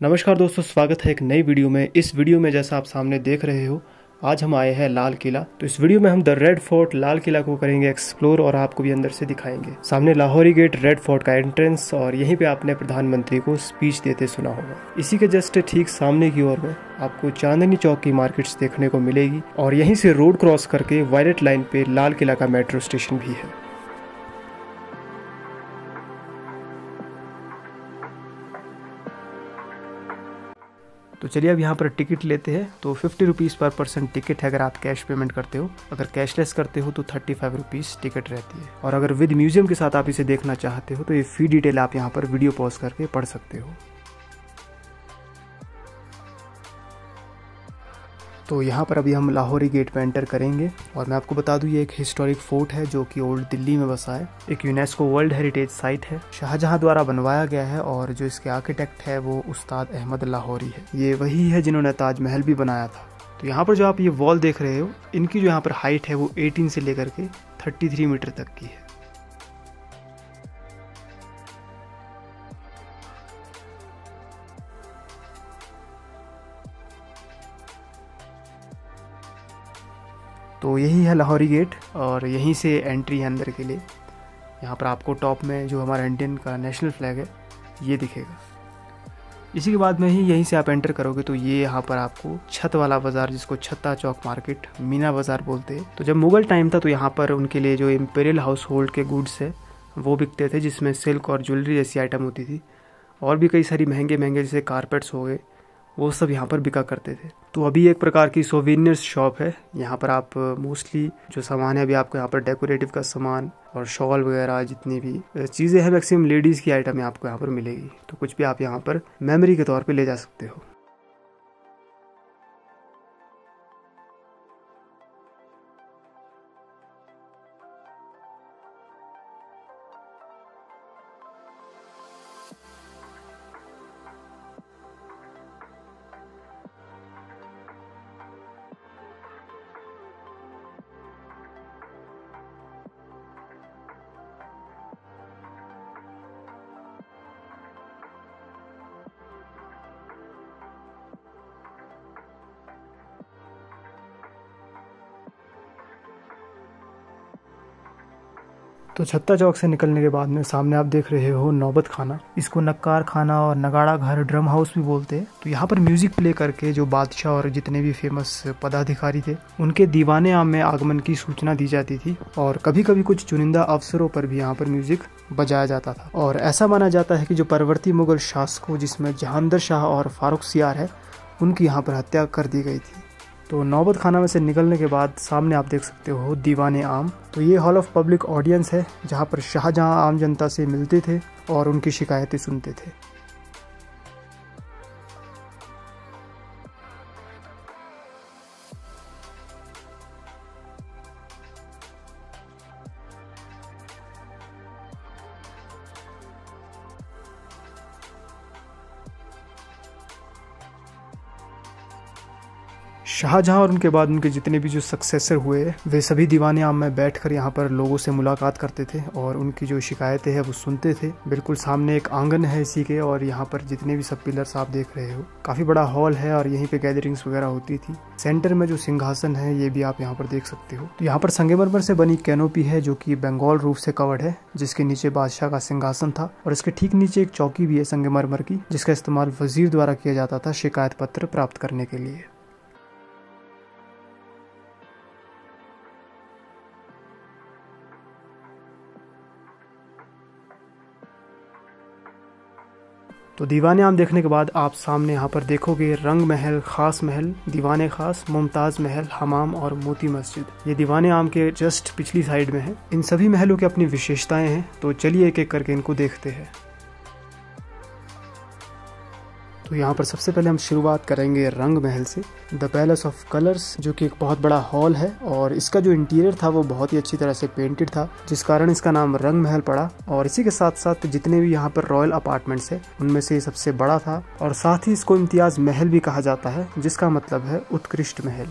नमस्कार दोस्तों, स्वागत है एक नई वीडियो में। इस वीडियो में जैसा आप सामने देख रहे हो, आज हम आए हैं लाल किला। तो इस वीडियो में हम the red fort Lal Qila को करेंगे एक्सप्लोर और आपको भी अंदर से दिखाएंगे। सामने लाहौरी गेट रेड फोर्ट का एंट्रेंस, और यहीं पे आपने प्रधानमंत्री को स्पीच देते सुना होगा। इसी के जस्ट ठीक सामने की ओर में आपको चांदनी चौक की मार्केट्स देखने को मिलेगी, और यहीं से रोड क्रॉस करके वायलेट लाइन पे लाल किला का मेट्रो स्टेशन भी है। तो चलिए अब यहाँ पर टिकट लेते हैं। तो 50 रुपीज़ पर पर्सन टिकट है अगर आप कैश पेमेंट करते हो। अगर कैशलेस करते हो तो 35 रुपीज़ टिकट रहती है। और अगर विद म्यूजियम के साथ आप इसे देखना चाहते हो तो ये फी डिटेल आप यहाँ पर वीडियो पॉज करके पढ़ सकते हो। तो यहाँ पर अभी हम लाहौरी गेट पे एंटर करेंगे, और मैं आपको बता दूँ ये एक हिस्टोरिक फोर्ट है जो कि ओल्ड दिल्ली में बसा है। एक यूनेस्को वर्ल्ड हेरिटेज साइट है, शाहजहां द्वारा बनवाया गया है, और जो इसके आर्किटेक्ट है वो उस्ताद अहमद लाहौरी है। ये वही है जिन्होंने ताजमहल भी बनाया था। तो यहाँ पर जो आप ये वॉल देख रहे हो, इनकी जो यहाँ पर हाइट है वो 18 से लेकर के 33 मीटर तक की है। तो यही है लाहौरी गेट, और यहीं से एंट्री है अंदर के लिए। यहाँ पर आपको टॉप में जो हमारा इंडियन का नेशनल फ्लैग है ये दिखेगा। इसी के बाद में ही यहीं से आप एंटर करोगे तो ये यहाँ पर आपको छत वाला बाज़ार, जिसको छत्ता चौक मार्केट, मीना बाज़ार बोलते हैं। तो जब मुगल टाइम था तो यहाँ पर उनके लिए जो इम्पेरियल हाउस होल्ड के गुड्स है वो बिकते थे, जिसमें सिल्क और ज्वेलरी जैसी आइटम होती थी, और भी कई सारी महंगे महंगे जैसे कारपेट्स हो गए, वो सब यहाँ पर बिका करते थे। तो अभी एक प्रकार की सोवेनियर्स शॉप है। यहाँ पर आप मोस्टली जो सामान है, अभी आपको यहाँ पर डेकोरेटिव का सामान और शॉल वगैरह जितनी भी चीज़ें हैं, मैक्सिमम लेडीज़ की आइटम आपको यहाँ पर मिलेगी। तो कुछ भी आप यहाँ पर मेमोरी के तौर पे ले जा सकते हो। तो छत्ता चौक से निकलने के बाद में सामने आप देख रहे हो नौबत खाना। इसको नक्कार खाना और नगाड़ा घर, ड्रम हाउस भी बोलते हैं। तो यहाँ पर म्यूजिक प्ले करके जो बादशाह और जितने भी फेमस पदाधिकारी थे उनके दीवाने आम में आगमन की सूचना दी जाती थी, और कभी कभी कुछ चुनिंदा अवसरों पर भी यहाँ पर म्यूजिक बजाया जाता था। और ऐसा माना जाता है कि जो परवर्ती मुगल शासकों, जिसमें जहांदर शाह और फारूक सियार है, उनकी यहाँ पर हत्या कर दी गई थी। तो नौबत खाना में से निकलने के बाद सामने आप देख सकते हो दीवाने आम। तो ये हॉल ऑफ पब्लिक ऑडियंस है, जहाँ पर शाहजहां आम जनता से मिलते थे और उनकी शिकायतें सुनते थे। शाहजहां और उनके बाद उनके जितने भी जो सक्सेसर हुए वे सभी दीवाने आम में बैठकर यहाँ पर लोगों से मुलाकात करते थे और उनकी जो शिकायतें हैं वो सुनते थे। बिल्कुल सामने एक आंगन है इसी के, और यहाँ पर जितने भी सब पिलर्स आप देख रहे हो, काफ़ी बड़ा हॉल है, और यहीं पे गैदरिंग्स वगैरह होती थी। सेंटर में जो सिंहासन है ये भी आप यहाँ पर देख सकते हो। तो यहाँ पर संगमरमर से बनी कैनोपी है जो कि बंगाल रूफ से कवर्ड है, जिसके नीचे बादशाह का सिंहासन था, और इसके ठीक नीचे एक चौकी भी है संगमरमर की, जिसका इस्तेमाल वजीर द्वारा किया जाता था शिकायत पत्र प्राप्त करने के लिए। तो दीवाने आम देखने के बाद आप सामने यहाँ पर देखोगे रंग महल, खास महल, दीवाने खास, मुमताज़ महल, हमाम और मोती मस्जिद। ये दीवाने आम के जस्ट पिछली साइड में है। इन सभी महलों की अपनी विशेषताएं हैं, तो चलिए एक एक करके इनको देखते हैं। तो यहाँ पर सबसे पहले हम शुरुआत करेंगे रंग महल से, द पैलेस ऑफ कलर्स, जो कि एक बहुत बड़ा हॉल है, और इसका जो इंटीरियर था वो बहुत ही अच्छी तरह से पेंटेड था, जिस कारण इसका नाम रंग महल पड़ा। और इसी के साथ साथ जितने भी यहाँ पर रॉयल अपार्टमेंट्स है उनमें से ये सबसे बड़ा था, और साथ ही इसको इम्तियाज महल भी कहा जाता है, जिसका मतलब है उत्कृष्ट महल।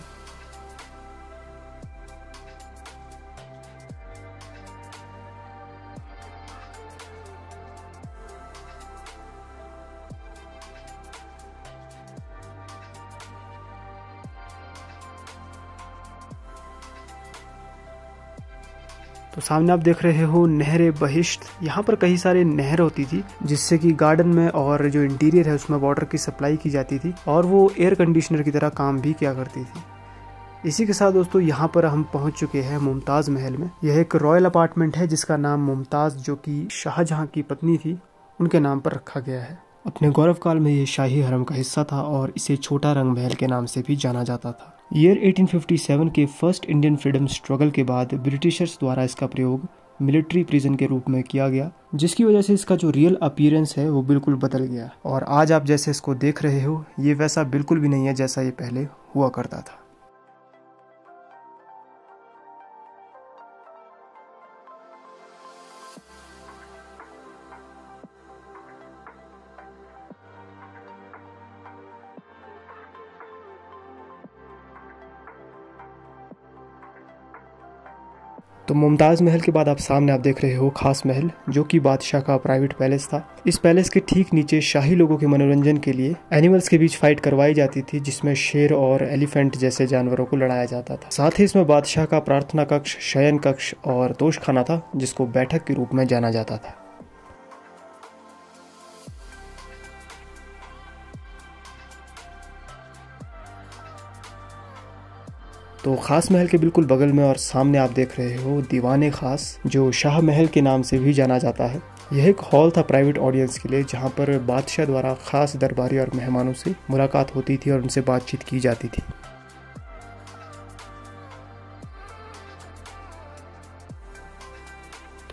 तो सामने आप देख रहे हो नहरे बहिश्त। यहाँ पर कई सारे नहर होती थी जिससे कि गार्डन में और जो इंटीरियर है उसमें वाटर की सप्लाई की जाती थी और वो एयर कंडीशनर की तरह काम भी किया करती थी। इसी के साथ दोस्तों यहाँ पर हम पहुँच चुके हैं मुमताज़ महल में। यह एक रॉयल अपार्टमेंट है जिसका नाम मुमताज़, जो कि शाहजहां की पत्नी थी, उनके नाम पर रखा गया है। अपने गौरव काल में ये शाही हरम का हिस्सा था और इसे छोटा रंग महल के नाम से भी जाना जाता था। ईयर 1857 के फर्स्ट इंडियन फ्रीडम स्ट्रगल के बाद ब्रिटिशर्स द्वारा इसका प्रयोग मिलिट्री प्रिजन के रूप में किया गया, जिसकी वजह से इसका जो रियल अपीयरेंस है वो बिल्कुल बदल गया और आज आप जैसे इसको देख रहे हो ये वैसा बिल्कुल भी नहीं है जैसा ये पहले हुआ करता था। तो मुमताज़ महल के बाद आप सामने आप देख रहे हो खास महल, जो कि बादशाह का प्राइवेट पैलेस था। इस पैलेस के ठीक नीचे शाही लोगों के मनोरंजन के लिए एनिमल्स के बीच फाइट करवाई जाती थी, जिसमें शेर और एलिफेंट जैसे जानवरों को लड़ाया जाता था। साथ ही इसमें बादशाह का प्रार्थना कक्ष, शयन कक्ष और तोश खाना था, जिसको बैठक के रूप में जाना जाता था। तो खास महल के बिल्कुल बगल में और सामने आप देख रहे हो दीवाने खास, जो शाह महल के नाम से भी जाना जाता है। यह एक हॉल था प्राइवेट ऑडियंस के लिए, जहां पर बादशाह द्वारा खास दरबारी और मेहमानों से मुलाकात होती थी और उनसे बातचीत की जाती थी।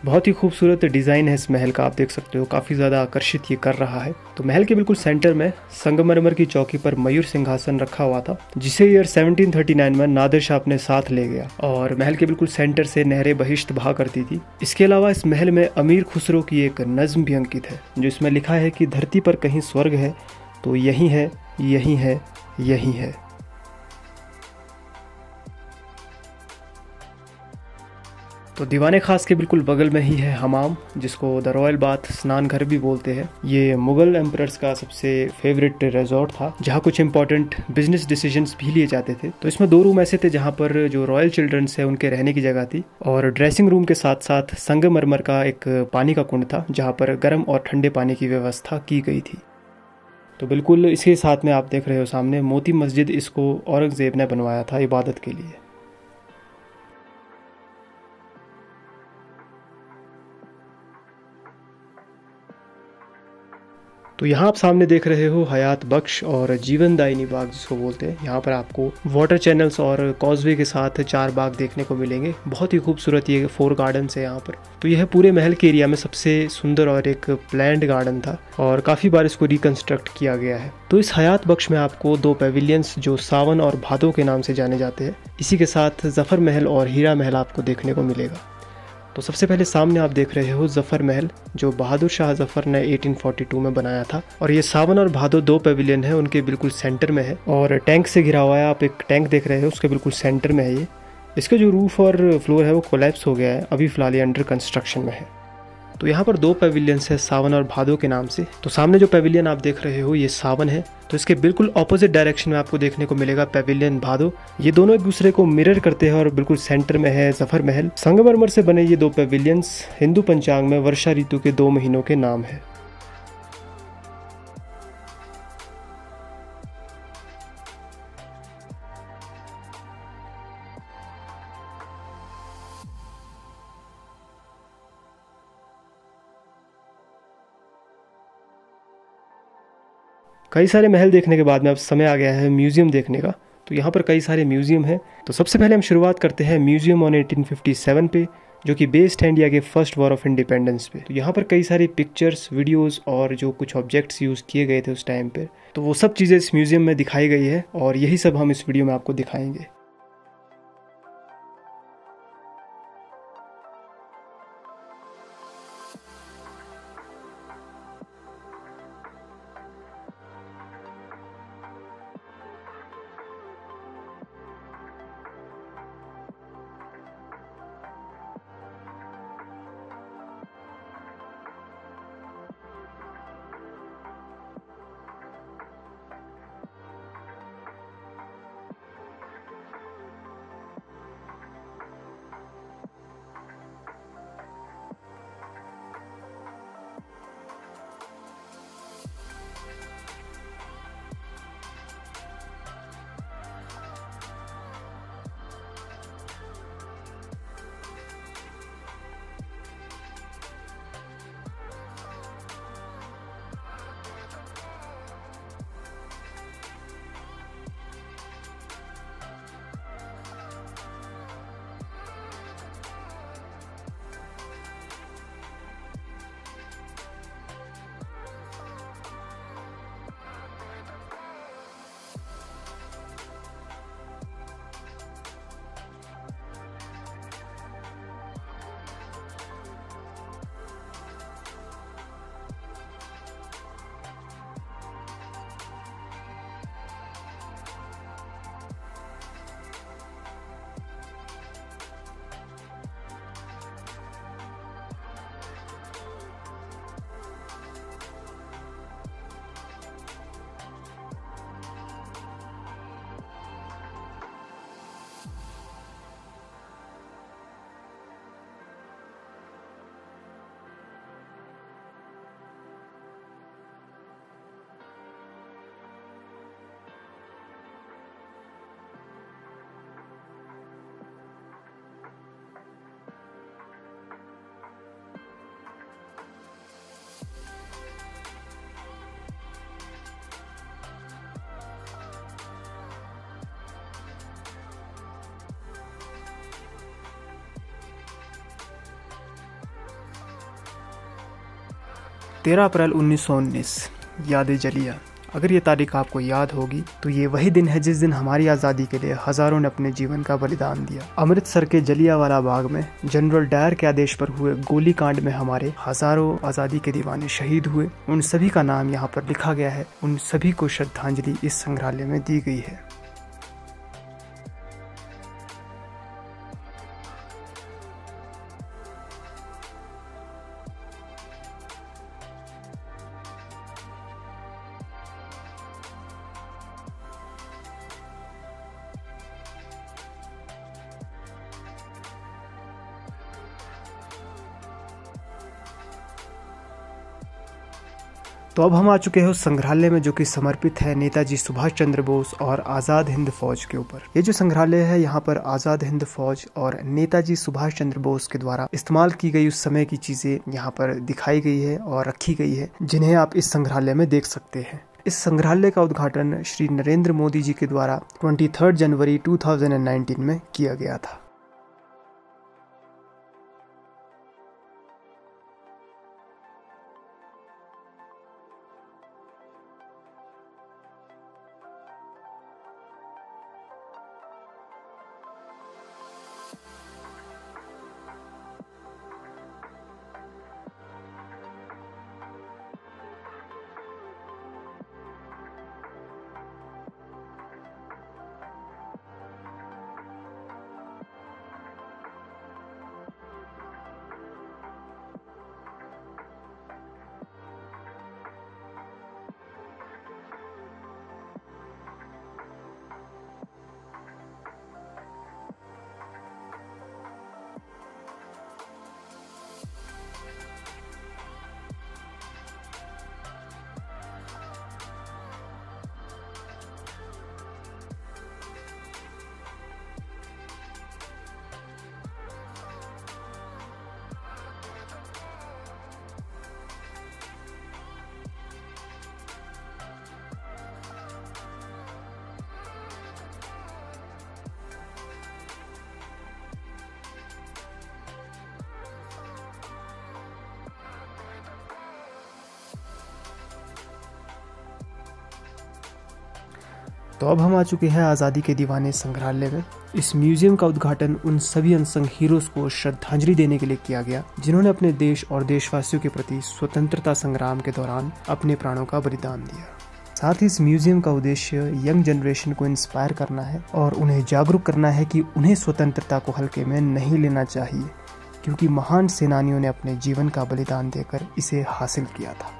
बहुत ही खूबसूरत डिज़ाइन है इस महल का, आप देख सकते हो, काफ़ी ज़्यादा आकर्षित ये कर रहा है। तो महल के बिल्कुल सेंटर में संगमरमर की चौकी पर मयूर सिंहासन रखा हुआ था, जिसे ईयर 1739 में नादिर शाह अपने साथ ले गया और महल के बिल्कुल सेंटर से नहरे बहिश्त बहा करती थी। इसके अलावा इस महल में अमीर खुसरो की एक नज्म भी अंकित है, जो इसमें लिखा है कि धरती पर कहीं स्वर्ग है तो यही है, यही है, यही है। तो दीवाने खास के बिल्कुल बगल में ही है हमाम, जिसको द रॉयल बाथ स्नान घर भी बोलते हैं। ये मुगल एम्परर्स का सबसे फेवरेट रिजॉर्ट था, जहाँ कुछ इंपॉर्टेंट बिजनेस डिसीजंस भी लिए जाते थे। तो इसमें 2 रूम ऐसे थे जहाँ पर जो रॉयल चिल्ड्रंस है उनके रहने की जगह थी, और ड्रेसिंग रूम के साथ साथ संगमरमर का एक पानी का कुंड था, जहाँ पर गर्म और ठंडे पानी की व्यवस्था की गई थी। तो बिल्कुल इसके साथ में आप देख रहे हो सामने मोती मस्जिद, इसको औरंगजेब ने बनवाया था इबादत के लिए। तो यहाँ आप सामने देख रहे हो हयात बख्श और जीवनदायिनी बाग, जिसको बोलते हैं। यहाँ पर आपको वाटर चैनल्स और कॉजवे के साथ 4 बाग देखने को मिलेंगे। बहुत ही खूबसूरत ये 4 गार्डन्स है यहाँ पर। तो यह पूरे महल के एरिया में सबसे सुंदर और एक प्लैंड गार्डन था और काफ़ी बार इसको रिकंस्ट्रक्ट किया गया है। तो इस हयात बख्श में आपको 2 पेविलियंस जो सावन और भादो के नाम से जाने जाते हैं, इसी के साथ जफ़र महल और हीरा महल आपको देखने को मिलेगा। तो सबसे पहले सामने आप देख रहे हो जफ़र महल, जो बहादुर शाह जफ़र ने 1842 में बनाया था, और ये सावन और भादो 2 पेविलियन है, उनके बिल्कुल सेंटर में है और टैंक से घिरा हुआ है। आप एक टैंक देख रहे हो, उसके बिल्कुल सेंटर में है ये। इसका जो रूफ और फ्लोर है वो कोलैप्स हो गया है, अभी फिलहाल ये अंडर कंस्ट्रक्शन में है। तो यहाँ पर 2 पेविलियंस है सावन और भादो के नाम से। तो सामने जो पेविलियन आप देख रहे हो ये सावन है, तो इसके बिल्कुल ऑपोजिट डायरेक्शन में आपको देखने को मिलेगा पेविलियन भादो। ये दोनों एक दूसरे को मिरर करते हैं और बिल्कुल सेंटर में है जफ़र महल। संगमरमर से बने ये 2 पेविलियंस हिंदू पंचांग में वर्षा ऋतु के 2 महीनों के नाम है। कई सारे महल देखने के बाद में अब समय आ गया है म्यूजियम देखने का। तो यहाँ पर कई सारे म्यूजियम हैं। तो सबसे पहले हम शुरुआत करते हैं म्यूजियम ऑन 1857 पे, जो कि बेस्ड है इंडिया के फर्स्ट वॉर ऑफ इंडिपेंडेंस पे। तो यहाँ पर कई सारी पिक्चर्स, वीडियोस और जो कुछ ऑब्जेक्ट्स यूज़ किए गए थे उस टाइम पे, तो वो सब चीज़ें इस म्यूजियम में दिखाई गई है और यही सब हम इस वीडियो में आपको दिखाएंगे। 13 अप्रैल 1919, याद जलिया। अगर ये तारीख आपको याद होगी तो ये वही दिन है जिस दिन हमारी आज़ादी के लिए हजारों ने अपने जीवन का बलिदान दिया। अमृतसर के जलियांवाला बाग में जनरल डायर के आदेश पर हुए गोली कांड में हमारे हजारों आज़ादी के दीवाने शहीद हुए। उन सभी का नाम यहाँ पर लिखा गया है, उन सभी को श्रद्धांजलि इस संग्रहालय में दी गई है। तो अब हम आ चुके हैं उस संग्रहालय में जो कि समर्पित है नेताजी सुभाष चंद्र बोस और आज़ाद हिंद फौज के ऊपर। ये जो संग्रहालय है यहाँ पर आज़ाद हिंद फौज और नेताजी सुभाष चंद्र बोस के द्वारा इस्तेमाल की गई उस समय की चीजें यहाँ पर दिखाई गई है और रखी गई है, जिन्हें आप इस संग्रहालय में देख सकते हैं। इस संग्रहालय का उद्घाटन श्री नरेंद्र मोदी जी के द्वारा 23 जनवरी 2019 में किया गया था। तो अब हम आ चुके हैं आज़ादी के दीवाने संग्रहालय में। इस म्यूजियम का उद्घाटन उन सभी अनसंग हीरोज को श्रद्धांजलि देने के लिए किया गया जिन्होंने अपने देश और देशवासियों के प्रति स्वतंत्रता संग्राम के दौरान अपने प्राणों का बलिदान दिया। साथ ही इस म्यूजियम का उद्देश्य यंग जनरेशन को इंस्पायर करना है और उन्हें जागरूक करना है कि उन्हें स्वतंत्रता को हल्के में नहीं लेना चाहिए, क्योंकि महान सेनानियों ने अपने जीवन का बलिदान देकर इसे हासिल किया था।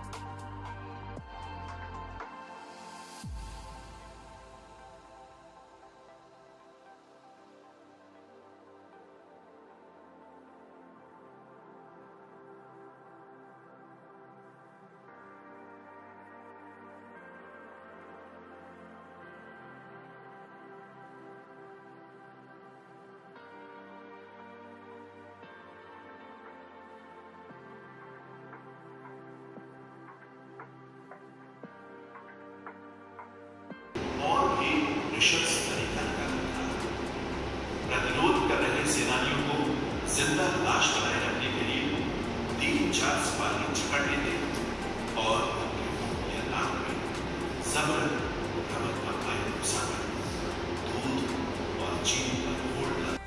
प्रतिरोध कर रहे सेनानियों को जिंदा लाश बनाए रखने के लिए 3-4 सिपाही झपट लेते और उनके मुंह या नाक में जबरन नमक का पानी घुसाकर दूध और चीनी का घोल डालते।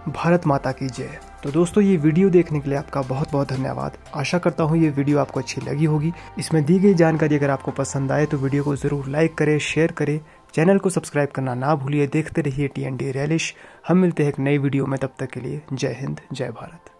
भारत माता की जय। तो दोस्तों, ये वीडियो देखने के लिए आपका बहुत बहुत धन्यवाद। आशा करता हूँ ये वीडियो आपको अच्छी लगी होगी। इसमें दी गई जानकारी अगर आपको पसंद आए तो वीडियो को ज़रूर लाइक करें, शेयर करें, चैनल को सब्सक्राइब करना ना भूलिए। देखते रहिए TND रैलिश। हम मिलते हैं एक नई वीडियो में, तब तक के लिए जय हिंद, जय भारत।